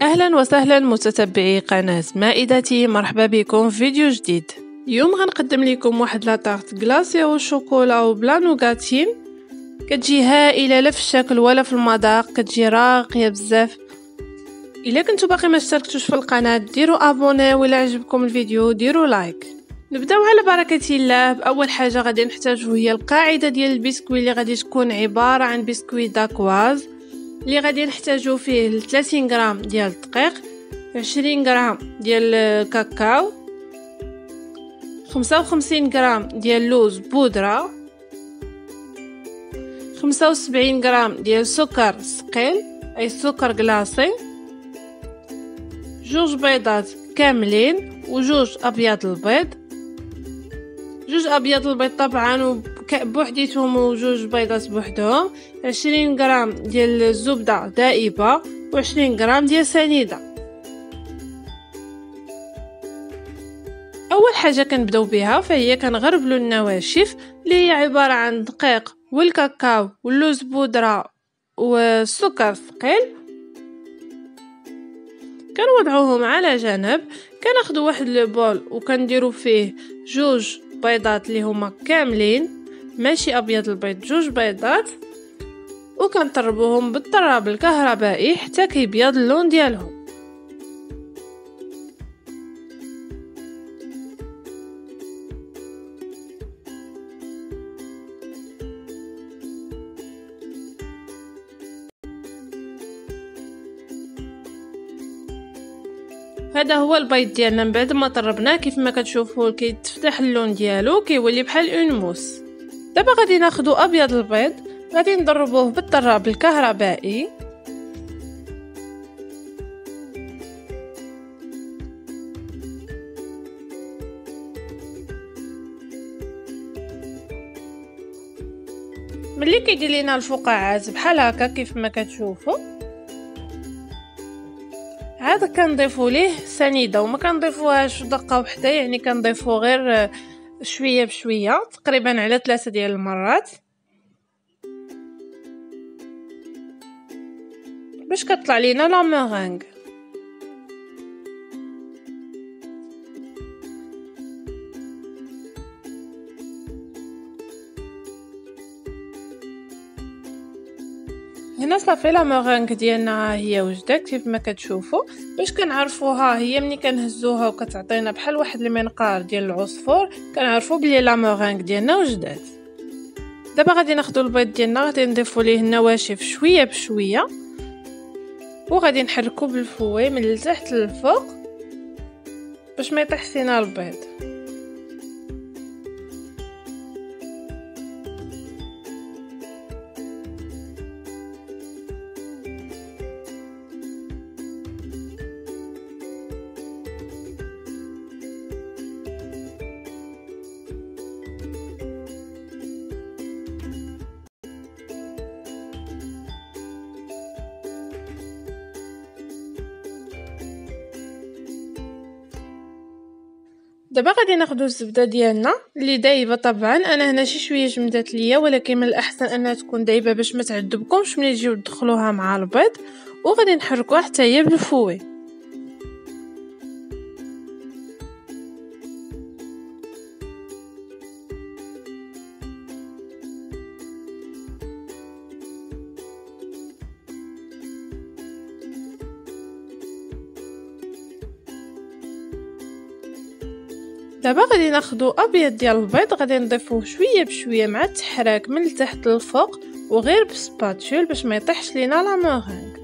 أهلا وسهلا متتبعي قناة مائدتي، مرحبا بكم في فيديو جديد. اليوم غنقدم لكم واحد لاطارت كلاصي والشوكولا وبلا نوغاتين. كتجي هائله لا في الشكل ولا في المذاق، كتجي راقيه بزاف. الا كنتو باقي ما اشتركتوش في القناه ديروا ابوني، ولا عجبكم الفيديو ديروا لايك. نبداو على بركه الله. باول حاجه غادي نحتاجو هي القاعده ديال البسكوي اللي غادي تكون عباره عن بسكوي داكواز، اللي غادي نحتاجو فيه 30 غرام ديال الدقيق، 20 غرام ديال الكاكاو، 55 غرام ديال اللوز بودره، 75 غرام ديال السكر ثقيل اي السكر كلاصي، جوج بيضات كاملين وجوج ابيض البيض، جوج ابيض البيض طبعا بوحديتهم وجوج بيضات بوحدهم، 20 غرام ديال الزبده دائبه و20 غرام ديال سنيده. اول حاجه كنبداو بها فهي كنغربلو النواشف اللي هي عباره عن الدقيق والكاكاو واللوز بودره والسكر ثقيل. كنوضعوهم على جنب. كناخذوا واحد البول وكنديروا فيه جوج بيضات اللي هما كاملين ماشي ابيض البيض، جوج بيضات، وكنطربوهم بالطراب الكهربائي حتى كيبيض اللون ديالهم. هذا هو البيض ديالنا من بعد ما طربناه. كيف ما كتشوفوا كيتفتح اللون ديالو، كيولي بحال اون موس. دابا غادي ناخذ ابيض البيض، غادي نضربوه بالطراب الكهربائي. ملي كيدير لينا الفقاعات بحال هكا كيف ما كتشوفوا، عاد كنضيفوا ليه سنيده، وما كنضيفوهاش دقه وحده، يعني كنضيفوا غير شويه بشويه، تقريبا على 3 ديال المرات، باش كطلع لينا لا مورينغ. هنا صافي لا مورينغ ديالنا هي وجدت كيف ما كتشوفوا. باش كنعرفوها هي ملي كنهزوها وكتعطينا بحال واحد المنقار ديال العصفور، كنعرفوا بلي لا مورينغ ديالنا وجدت. دابا غادي ناخذوا البيض ديالنا، غادي نضيفوا ليه النواشف شويه بشويه، وغادي نحركو بالفوي من التحت للفوق باش ما يطيحش لينا البيض. دابا غادي ناخذوا الزبده ديالنا اللي دايبه. طبعا انا هنا شي شويه جمدات ليا، ولكن من الاحسن انها تكون دايبه باش ما تعذبكمش ملي تجيو تدخلوها مع البيض، وغادي نحركوها حتى هي بالفوي. دابا غادي ناخذوا ابيض ديال البيض، غادي نضيفوه شويه بشويه مع التحراك من التحت للفوق وغير بسباتول باش ما يطيحش لينا لا مورينغ.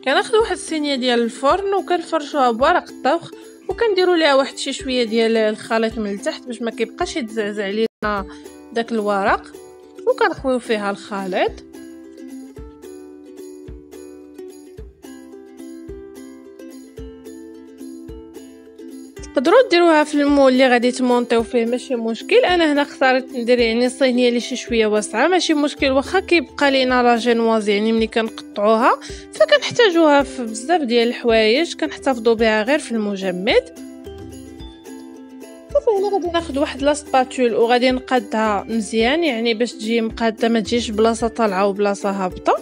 كناخذ واحد الصينيه ديال الفرن وكنفرشوها بورق الطبخ وكنديروا ليها واحد شويه ديال الخليط من التحت باش ما كيبقاش يتزعزع لينا داك الورق، وكنخويو فيها الخليط. تقدروا ديروها في المول اللي غادي تمونطيو فيه ماشي مشكل. انا هنا اختاريت ندير يعني صينيه اللي شويه واسعه ماشي مشكل، واخا كيبقى لينا لا جينواز يعني ملي كنقطعوها فكنحتاجوها في بزاف ديال الحوايج كنحتفظوا بها غير في المجمد. صافي هنا غادي ناخذ واحد لا سباتول وغادي نقادها مزيان يعني باش تجي مقاده ما تجيش بلاصه طالعه وبلاصه هابطه.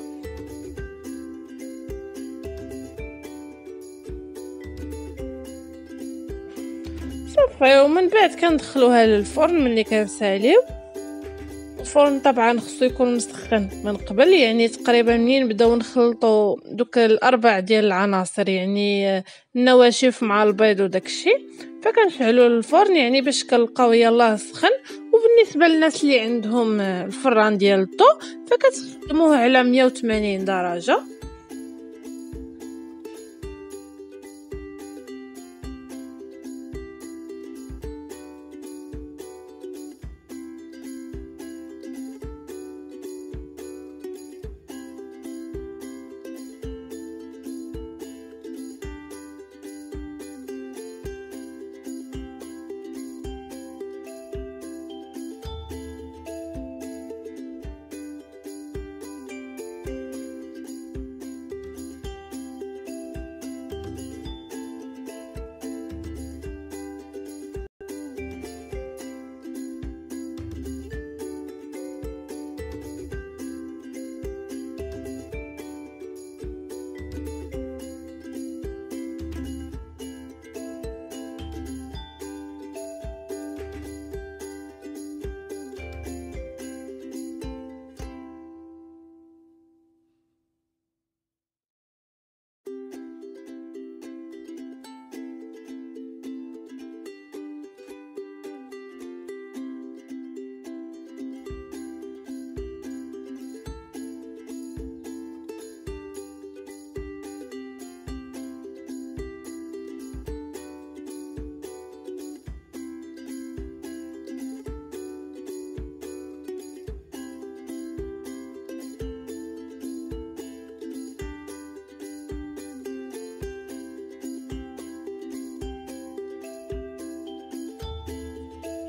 صافي ومن بعد كندخلوها للفرن ملي كنساليو. الفرن طبعا خصو يكون مسخن من قبل، يعني تقريبا منين نبداو نخلطوا دوك الاربع ديال العناصر يعني النواشف مع البيض وداكشي، فكنشعلوا الفرن يعني باش كنلقاو يلاه سخن. وبالنسبه للناس اللي عندهم الفران ديال الضو فكتخدموه على 180 درجه.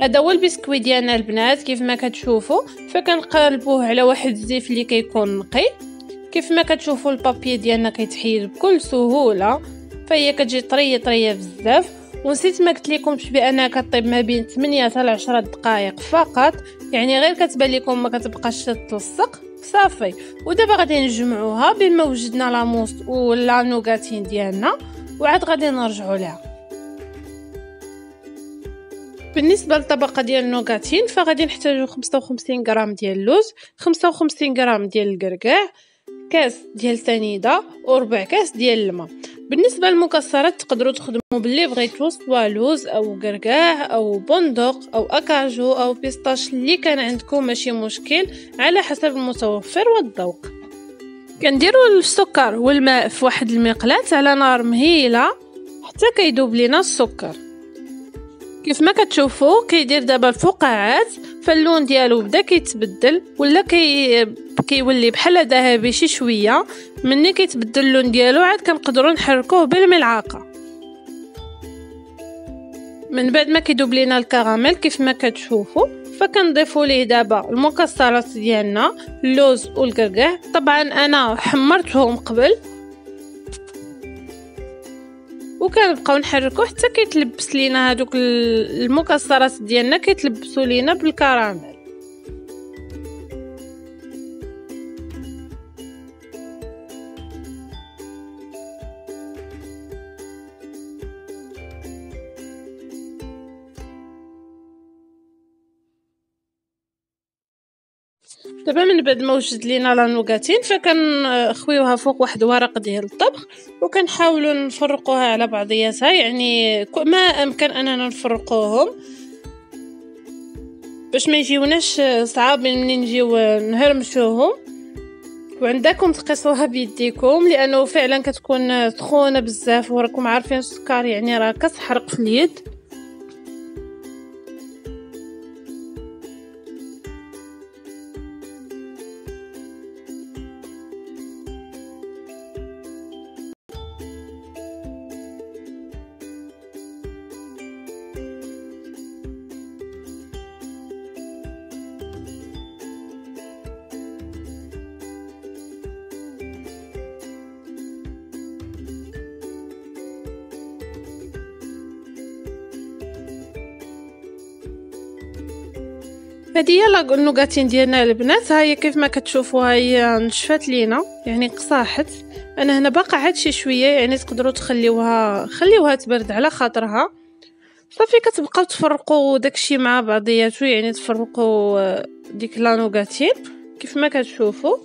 هذا هو البسكويت ديالنا البنات كيف ما كتشوفوا، فكنقلبوه على واحد الزيت اللي كيكون نقي. كيف ما كتشوفوا البابي ديالنا كيتحيد بكل سهوله، فهي كتجي طريه بزاف. ونسيت ما قلت لكمش بانها كطيب ما بين 8 حتى 10 دقائق فقط، يعني غير كتبان لكم ما كتبقاش تلصق. صافي ودابا غادي نجمعوها بما وجدنا لاموس ولا نوغاتين ديالنا وعاد غادي نرجعوا لها. بالنسبه للطبقه ديال النوغاتين فغادي نحتاجو 55 غرام ديال اللوز، 55 غرام ديال الكركاع، كاس ديال سنيده وربع كاس ديال الماء. بالنسبه للمكسرات تقدروا تخدموا باللي بغيتو، سواء لوز او كركاع او بندق او اكاجو او بيستاش اللي كان عندكم ماشي مشكل على حسب المتوفر والذوق. كنديروا السكر والماء في واحد المقلاة على نار مهيله حتى كيذوب لينا السكر. كيف ما كتشوفوا كيدير دابا الفقاعات، فاللون ديالو بدا كيتبدل ولا كيولي بحال ذهبي شي شويه. مني كيتبدل اللون ديالو عاد كنقدروا نحركوه بالملعقه. من بعد ما كيذوب لينا الكراميل كيف ما كتشوفوا فكنضيفوا ليه دابا المكسرات ديالنا اللوز والكركاع. طبعا انا حمرتهم قبل وكنبقاو نحركوه حتى كيتلبس لينا هذوك المكسرات ديالنا كيتلبسوا لينا بالكراميل. دابا من بعد ما وجد لينا لا نوغاتين فكنخويوها فوق واحد ورق ديال الطبخ وكنحاولوا نفرقوها على بعضياتها، يعني ما امكن اننا نفرقوهم باش ما يجيوناش صعابين منين نجيو نهرمشوهم. وعندكم تقيسوها بيديكم لانه فعلا كتكون سخونه بزاف، وراكم عارفين السكر يعني راه كتحرق في اليد. هذه هي النوغاتين ديالنا البنات، ها هي كيف ما كتشوفوا هي نشفات لينا يعني قصاحت. انا هنا باقا عاد شي شويه، يعني تقدروا خليوها تبرد على خاطرها. صافي كتبقاو تفرقوا داكشي مع بعضياتو، يعني تفرقوا ديك لا نوغاتين كيف ما كتشوفوا.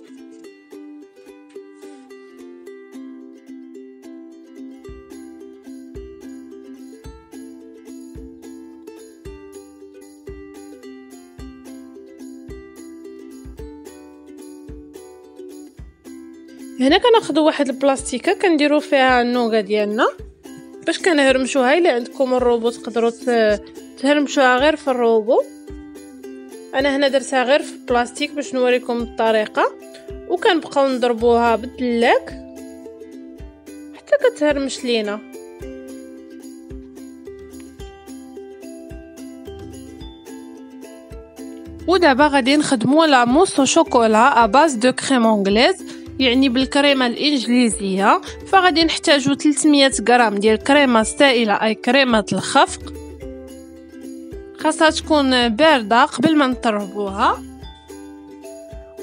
هنا كناخذوا واحد البلاستيكه كنديروا فيها النوغا ديالنا باش كنهرمشوها. الا عندكم الروبو تقدروا تهرمشوها غير في الروبو. انا هنا درتها غير في البلاستيك باش نوريكم الطريقه، وكنبقاو نضربوها بالدلاك حتى كتهرمش لينا. ودابا غادي نخدموا لا موس او شوكولا ا باز دو كريم انجليز، يعني بالكريمه الانجليزيه. فغادي نحتاجو 300 غرام ديال كريمه سائله، اي كريمه الخفق، خاصها تكون بارده قبل ما نطربوها.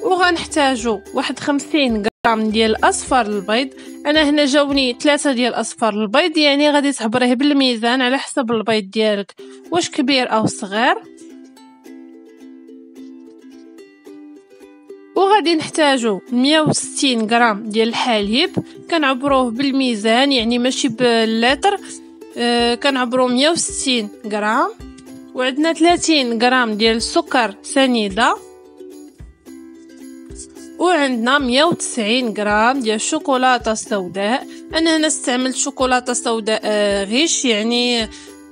وغنحتاجو واحد 50 غرام ديال اصفر البيض. انا هنا جاوني 3 ديال اصفر البيض، يعني غادي تعبريه بالميزان على حسب البيض ديالك واش كبير او صغير. وغادي نحتاجو 160 غرام ديال الحليب، كنعبروه بالميزان يعني ماشي باللتر، كنعبرو 160 غرام. وعندنا 30 غرام ديال السكر سنيده، وعندنا 190 غرام ديال الشوكولاته السوداء. انا هنا استعملت شوكولاته سوداء غيش، يعني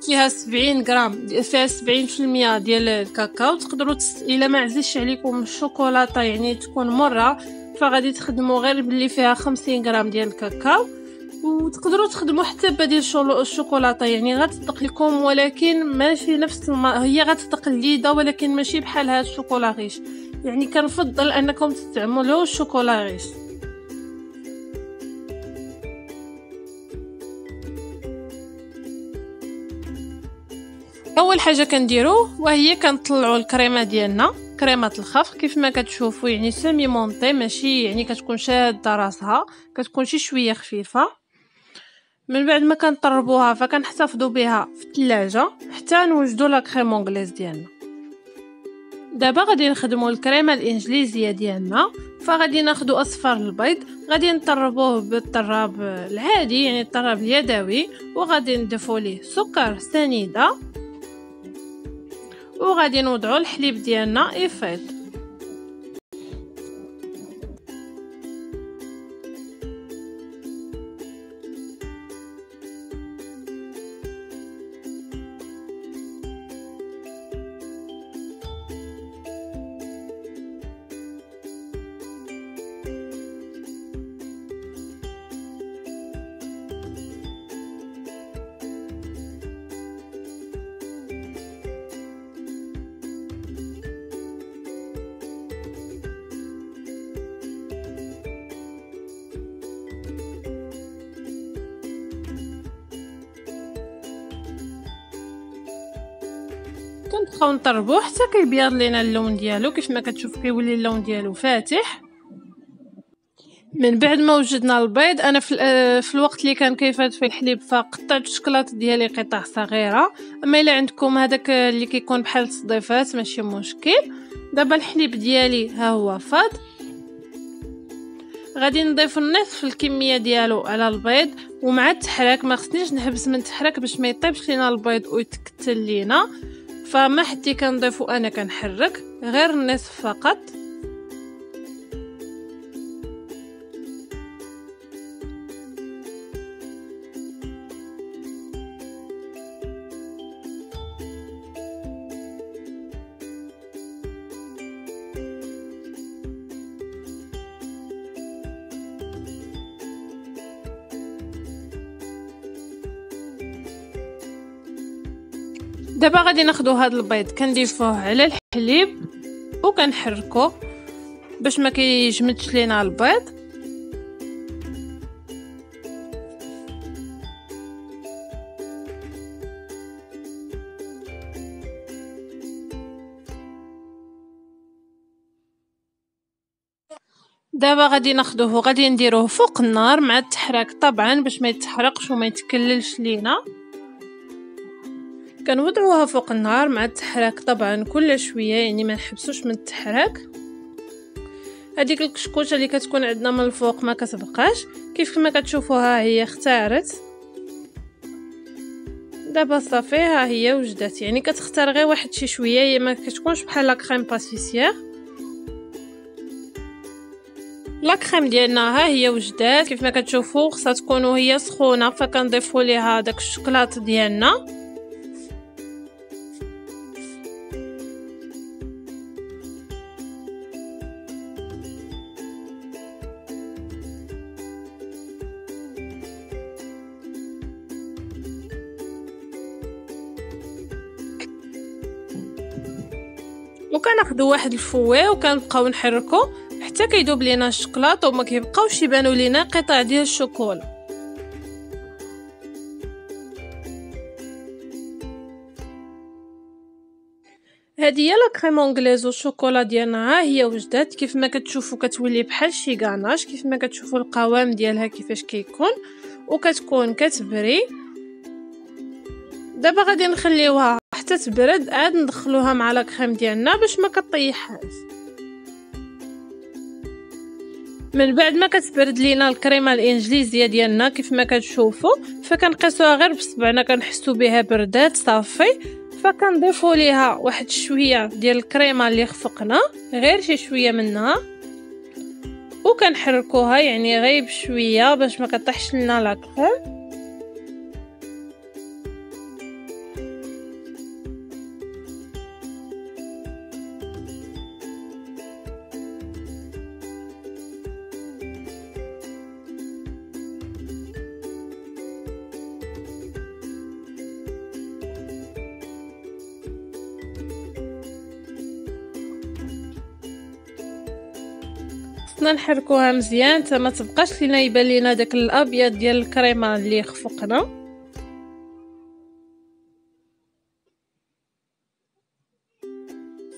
فيها 70 غرام، فيها 70% ديال الكاكاو. تقدروا الا ما عزيزش عليكم الشوكولاته يعني تكون مره، فغادي تخدموا غير باللي فيها 50 غرام ديال الكاكاو. وتقدروا تخدموا حتى بديل الشوكولاته، يعني غتصدق لكم ولكن ماشي نفس هي غتصدق الليده ولكن ماشي بحال هاد الشوكولا غيش. يعني كنفضل انكم تستعملوا الشوكولا غيش. اول حاجه كنديروه وهي كنطلعوا الكريمه ديالنا، كريمه الخفق كيف ما كتشوفوا، يعني سيمي مونطي، ماشي يعني كتكون شاده راسها، كتكون شي شويه خفيفه. من بعد ما كنطربوها فكنحتفظوا بها في الثلاجه حتى نوجدوا لا كريم انجليز ديالنا. دابا غادي نخدموا الكريمه الانجليزيه ديالنا. فغادي ناخذوا اصفر البيض، غادي نطربوه بالطراب العادي يعني الطراب اليدوي، وغادي نضيفوا ليه سكر سنيده، وغادي نوضعوا الحليب ديالنا يفيض. كنبقاو نطربوه حتى كيبيض لينا اللون ديالو. كيف ما كتشوف كيولي اللون ديالو فاتح. من بعد ما وجدنا البيض، انا في الوقت اللي كان كيفات في الحليب فقطعت الشكلاط ديالي قطع صغيره، اما الا عندكم هذاك اللي كيكون بحال الصديفات ماشي مشكل. دابا الحليب ديالي ها هو فاض، غادي نضيف نصف الكميه ديالو على البيض ومع التحراك. ما خصنيش نحبس من التحراك باش ما يطيبش لينا البيض ويتكتل لينا، فما حدي كنضيفو انا كنحرك غير النصف فقط. دابا غادي ناخدو هاد البيض كنضيفوه على الحليب وكنحركوه باش ما كيجمدش لينا البيض. دابا غادي ناخدوه وغادي نديروه فوق النار مع التحراك طبعا باش ما يتحرقش وما يتكللش لينا. كنوضعوها فوق النار مع التحراك طبعا كل شويه، يعني ما نحبسوش من التحراك. هذيك الكشكوشه اللي كتكون عندنا من الفوق ما كتبقاش، كيف ما كتشوفوها هي اختارت. دابا صافي ها هي وجدات، يعني كتختار غير واحد شي شويه، هي ما كتكونش بحال لا كريم باتيسيير. لا كريم ديالنا ها هي وجدات كيف ما كتشوفوا، خصها تكون وهي سخونه، فكنضيفوا ليها داك الشوكولاط ديالنا. وكناخدو واحد الفويه وكنبقاو نحركو حتى كيذوب لينا الشوكولاط وما كيبقاوش يبانوا لينا قطع ديال الشوكولا. هذه هي لا كريم انجليز والشوكولا ديالنا ها هي وجدات كيف ما كتشوفوا، كتولي بحال شي غاناش كيف ما كتشوفوا القوام ديالها كيفاش كيكون وكتكون كتبري. دابا غادي نخليوها حتى تبرد، عاد ندخلوها مع لا كريم ديالنا باش ما كطيحهاش. من بعد ما كتبرد لينا الكريمه الانجليزيه ديالنا كيف ما كتشوفوا، فكنقيسوها غير بصبعنا كنحسوا بها بردات صافي. فكنضيفوا ليها واحد شويه ديال الكريمه اللي خفقنا، غير شي شويه منها، وكنحركوها يعني غير بشويه باش ما كطيحش لنا لا كريم. خصنا نحركوها مزيان حتى ما تبقاش لينا يبان لينا داك الابيض ديال الكريمه اللي خفقنا.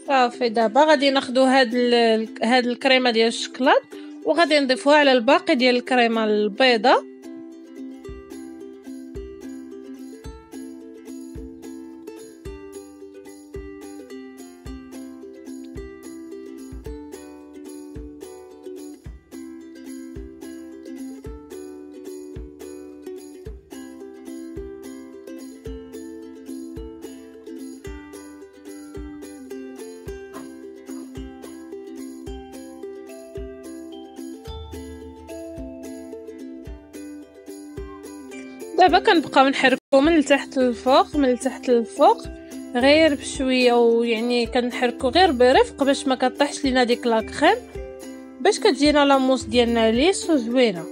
صافي دابا غادي ناخدو هاد الكريمه ديال الشكلاط وغادي نضيفوها على الباقي ديال الكريمه البيضاء. دابا كنبقاو نحركو من التحت للفوق من التحت للفوق غير بشويه، ويعني كنحركو غير برفق باش ما كطيحش لينا ديك لا كريم، باش كتجينا لا موس ديالنا ليس وزوينه.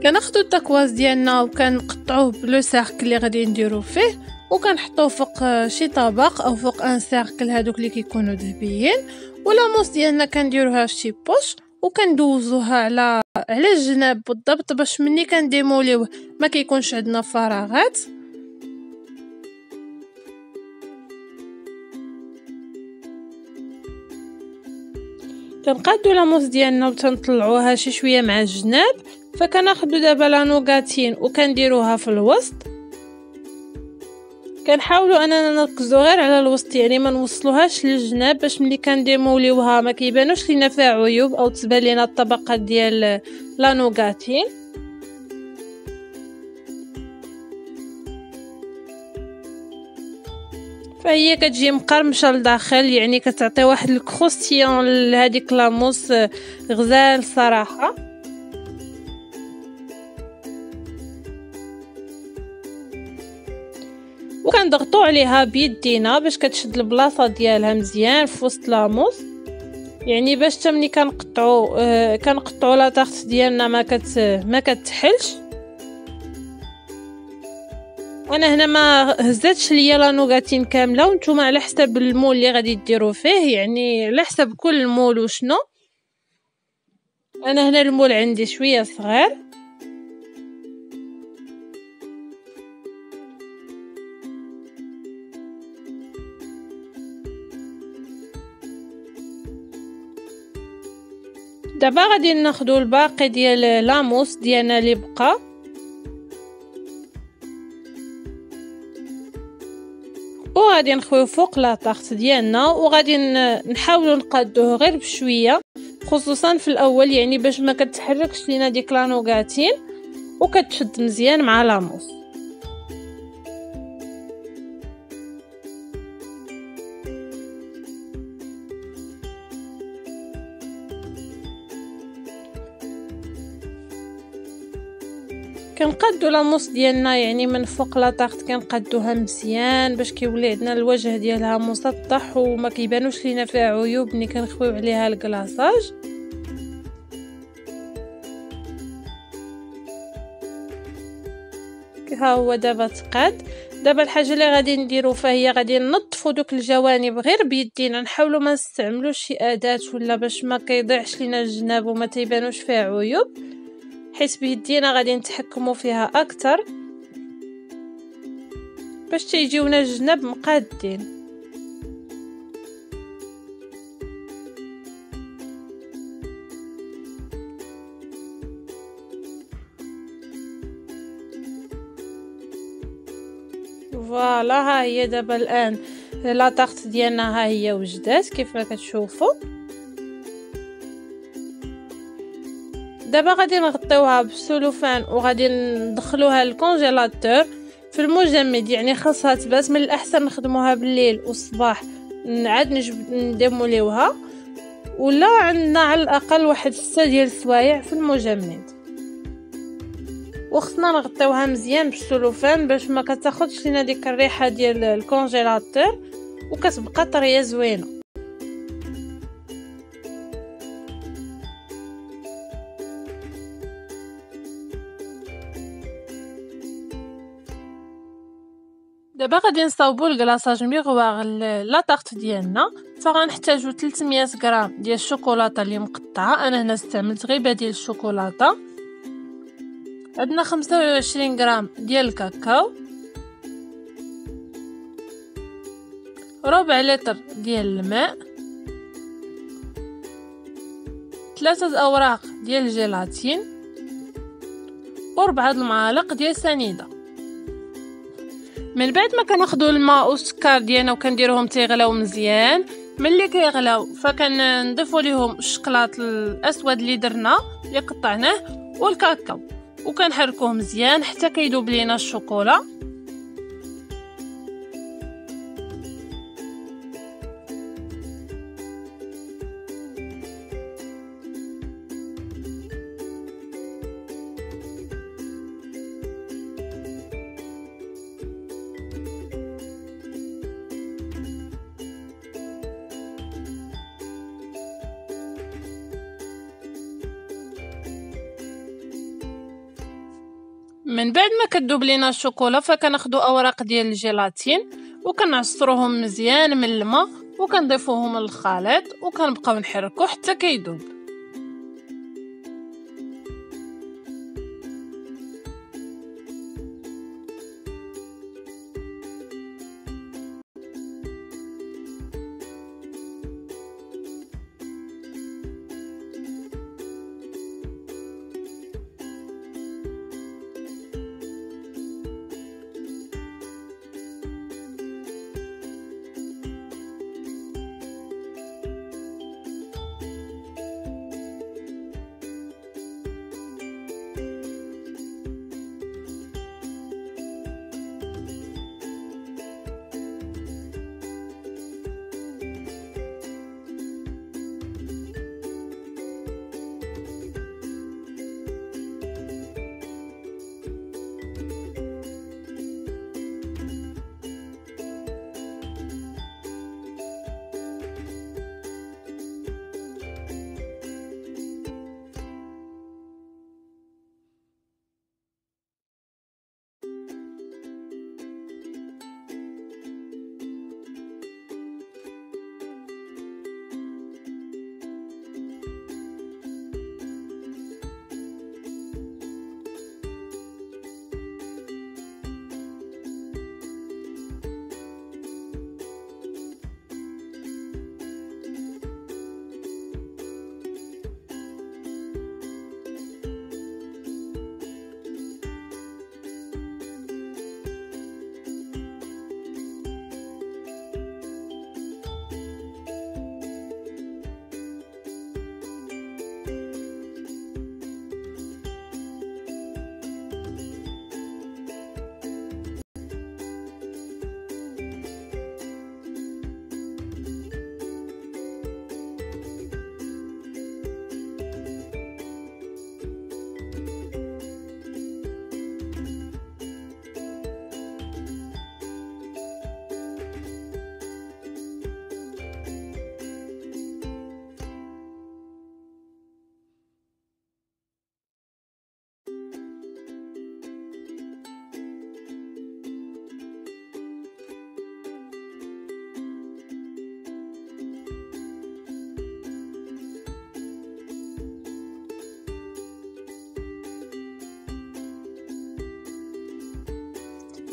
كناخدو التكواز ديالنا وكنقطعوه بلو سيركل اللي غادي نديرو فيه، وكنحطوه فوق شي طبق او فوق ان سيركل هادوك اللي كيكونوا ذهبيين. واللاموس ديالنا كنديروها في شي بوش وكندوزوها على الجناب بالضبط باش ملي كنديموليوه ما كيكونش عندنا فراغات. كنقادو لاموس ديالنا وتنطلعوها شي شويه مع الجناب. فكناخدو دابا لا نوغاتين وكنديروها في الوسط. كنحاولوا اننا نركزوا غير على الوسط، يعني ما نوصلوهاش للجناب باش ملي كنديموليوها ما كيبانوش لينا فيها عيوب او تبان لينا الطبقه ديال لا نوغاتين. فهي كتجي مقرمشه لداخل، يعني كتعطي واحد الكروستيون لهذيك لاموس غزال صراحه. وكنضغطوا عليها بيدينا باش كتشد البلاصه ديالها مزيان في وسط لاموس، يعني باش حتى ملي كنقطعوا لا طارت ديالنا ما كتحلش. انا هنا ما هزتش ليا لا نوغاتين كامله، وانتم على حسب المول اللي غادي ديروا فيه، يعني على حسب كل مول وشنو. انا هنا المول عندي شويه صغير. دابا غادي ناخذوا الباقي ديال لاموس ديالنا اللي بقى، وغادي نخويو فوق لا طارت ديالنا، وغادي نحاولوا نقادوه غير بشويه خصوصا في الاول، يعني باش ما كتحركش لينا ديك لا نوغاتين وكتشد مزيان مع لاموس. كنقادو لاموس ديالنا يعني من فوق لا طارت، كنقادوها مزيان باش كيولي عندنا الوجه ديالها مسطح وما كيبانوش لينا فيها عيوب ملي كنخويو عليها الكلاصاج. ها هو دابا تقاد. دابا الحاجه اللي غادي نديرو فهي غادي ننظفوا دوك الجوانب غير بيدينا، نحاولوا ما نستعملوش شي اداه ولا باش ما كيضيعش لينا الجناب وما تيبانوش فيها عيوب، حيت بيدينا غادي نتحكموا فيها اكثر باش تيجيونا الجناب مقادين. فوالا ها هي دابا الان لا طارت ديالنا ها هي وجدات كيف ما كتشوفوا. دابا غادي نغطيوها بالسلوفان وغادي ندخلوها للكونجيلاتور في المجمد، يعني خاصها تبات. من الاحسن نخدموها بالليل والصباح عاد نديموليوها، ولا عندنا على الاقل واحد 6 ديال السوايع في المجمد. وخصنا نغطيوها مزيان بالسلوفان باش ما كتاخذش لينا ديك الريحه ديال الكونجيلاتور وكتبقى طريه زوينه. دابا غادي نصاوبوا الكلاصاج ميغواغ لا طارت ديالنا. فغنحتاجو 300 غرام ديال الشوكولاته اللي مقطعه، انا هنا استعملت غير بديل الشوكولاته. عندنا 25 غرام ديال الكاكاو، ربع لتر ديال الماء، 3 اوراق ديال الجيلاتين، و4 المعالق ديال سنيده. من بعد ما كناخذوا الماء والسكر ديالنا وكنديروهم تيغلاو مزيان، ملي كيغلاو فكنضيفوا ليهم الشكلاط الاسود اللي درنا اللي قطعناه والكاكاو، وكنحركوه مزيان حتى كيذوب لينا الشوكولا. من بعد ما كتذوب لينا الشوكولا فكناخدو اوراق ديال الجيلاتين وكنعصروهم مزيان من الماء وكنضيفوهم للخليط وكنبقاو نحركو حتى كيذوب.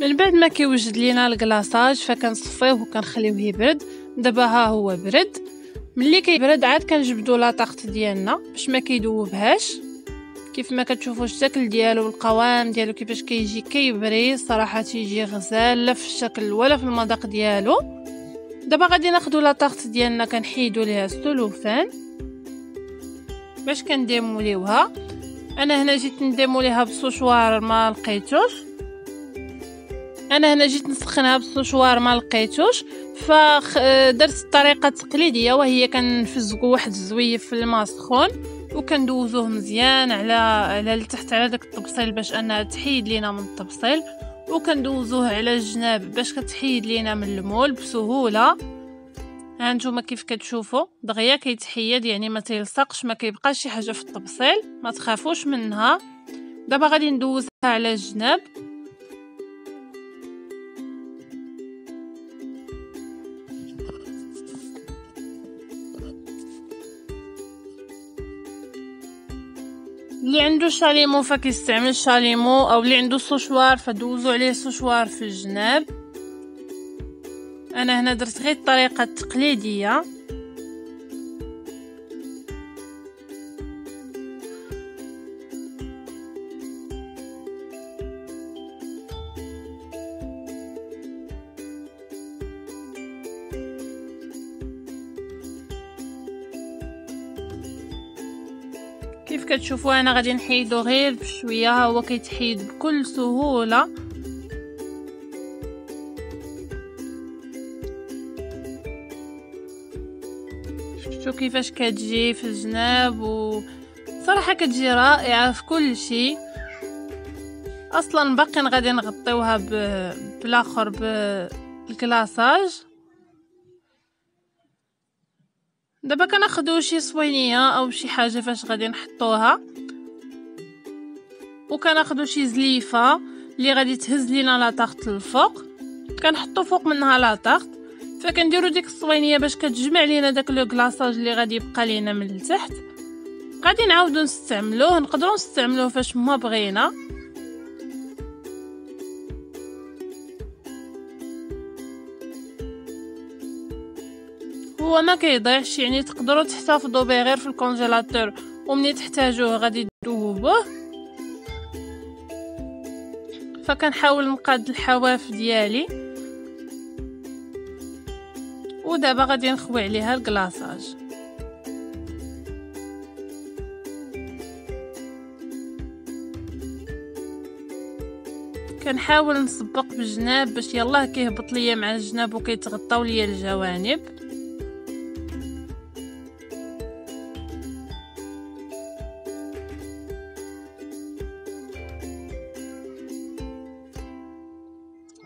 من بعد ما كيوجد لينا الكلاصاج فكنصفيه وكنخليوه يبرد. دابا ها هو برد. ملي كيبرد عاد كنجبدو لا طاغط ديالنا باش ما كيذوبهاش. كيف ما كتشوفوا الشكل ديالو والقوام ديالو كيفاش كيجي كيبري صراحه تيجي غزال لا في الشكل ولا في المذاق ديالو. دابا غادي ناخذوا لا طاغط ديالنا كنحيدوا ليها السلوفان باش كنديموليوها. انا هنا جيت نديموليها بالسوشوار ما لقيتوش. انا هنا جيت نسخنها بالسوشوار ما لقيتوش فدرت الطريقه التقليديه وهي كنفزقوا واحد الزويف في الماء سخون وكندوزوه مزيان على لتحت على داك الطبسيل باش انها تحيد لينا من الطبسيل وكندوزوه على الجناب باش كتحيد لينا من المول بسهوله. ها نتوما كيف كتشوفوا دغيا كيتحيد يعني ما تيلصقش ما كيبقاش شي حاجه في الطبسيل ما تخافوش منها. دابا غادي ندوزها على الجناب. اللي عنده شاليمو فكيستعمل شاليمو او اللي عنده سوشوار فدوزو عليه سوشوار في الجناب. انا هنا درت غير الطريقه التقليديه. كيف كتشوفوا انا غادي نحيدو غير بشويه. ها هو كيتحيد بكل سهوله. شفتوا كيفاش كتجي في الجناب وصراحه كتجي رائعه في كل شيء. اصلا باقي غادي نغطيوها بالاخر بالكلاصاج. دابا كناخدو شي صوينيه او شي حاجه فاش غادي نحطوها. وكناخدو شي زليفه اللي غادي تهز لينا لا طاغط للفوق، كنحطو فوق منها لا طاغط، فكنديرو ديك الصوينيه باش كتجمع لينا داك لو كلاصاج اللي غادي يبقى لينا من التحت. غادي نعاودو نستعملوه، نقدروا نستعملوه فاش ما بغينا. هو ما كيضيعش، يعني تقدروا تحتفظوا به غير في الكونجيلاتور ومني تحتاجوه غادي تذوبوه. فكنحاول نقاد الحواف ديالي، ودابا غادي نخوي عليها الكلاصاج. كنحاول نسبق بالجناب باش يلاه كيهبط ليا مع الجناب وكيتغطاو ليا الجوانب.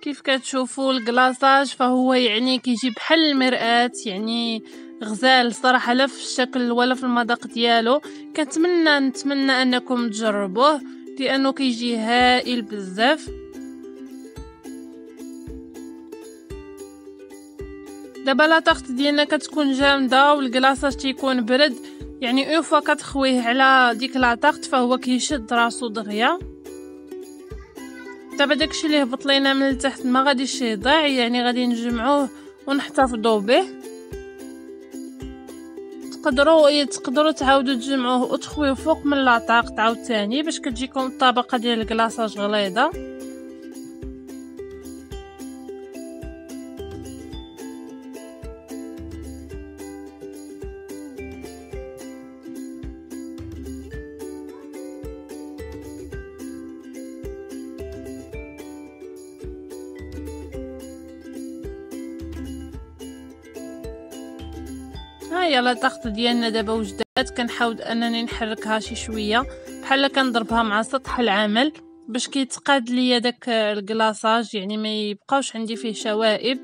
كيف كتشوفوا الكلاصاج فهو يعني كيجي بحال المرآة، يعني غزال صراحه لا في الشكل ولا في المذاق ديالو. نتمنى انكم تجربوه لانه كيجي هائل بزاف. دابا لا طاغط ديالنا كتكون جامده والكلاصاج تيكون برد، يعني فوا كتخويه على ديك لا طاغط فهو كيشد راسو دغيا. دابا داكشي اللي هبط لينا من التحت ما غاديش يضيع، يعني غادي نجمعوه ونحتفظوا به. تقدروا تعاودوا تجمعوه وتخويوه فوق من لا طاغط عاوتاني باش كتجيكم الطبقه ديال الكلاصاج غليظه. هاهي لا طاغط ديالنا دابا وجدات. كنحاول انني نحركها شي شويه بحال كنضربها مع سطح العمل باش كيتقاد ليا داك الكلاصاج، يعني ما يبقاوش عندي فيه شوائب.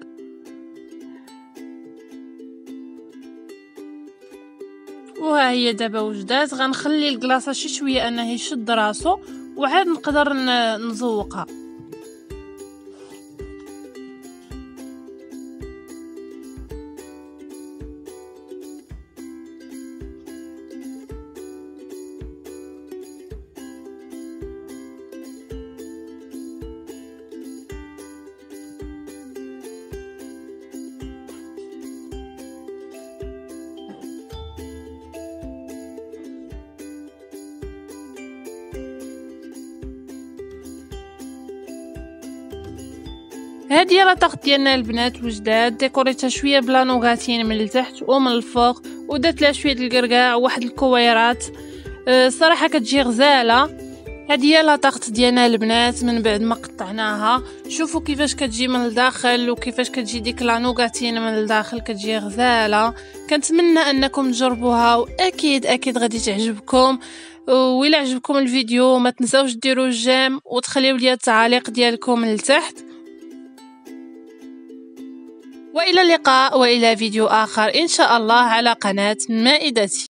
وها هي دابا وجدات. غنخلي الكلاصاج شي شويه انه يشد راسو وعاد نقدر نزوقها. هذه لا طاغط ديالنا البنات وجدات. ديكوريتها شويه بلا نوغاتين من التحت ومن الفوق، ودرت لها شويه الكركاع وواحد الكويرات. صراحه كتجي غزاله. هذه هي لا طاغط ديالنا البنات من بعد ما قطعناها. شوفوا كيفاش كتجي من الداخل وكيفاش كتجي ديك لا نوغاتين من الداخل، كتجي غزاله. كنتمنى انكم تجربوها واكيد غادي تعجبكم. وإلا عجبكم الفيديو ما تنساوش ديروا جيم وتخليو لي التعاليق ديالكم لتحت. وإلى اللقاء وإلى فيديو آخر إن شاء الله على قناة مائدتي.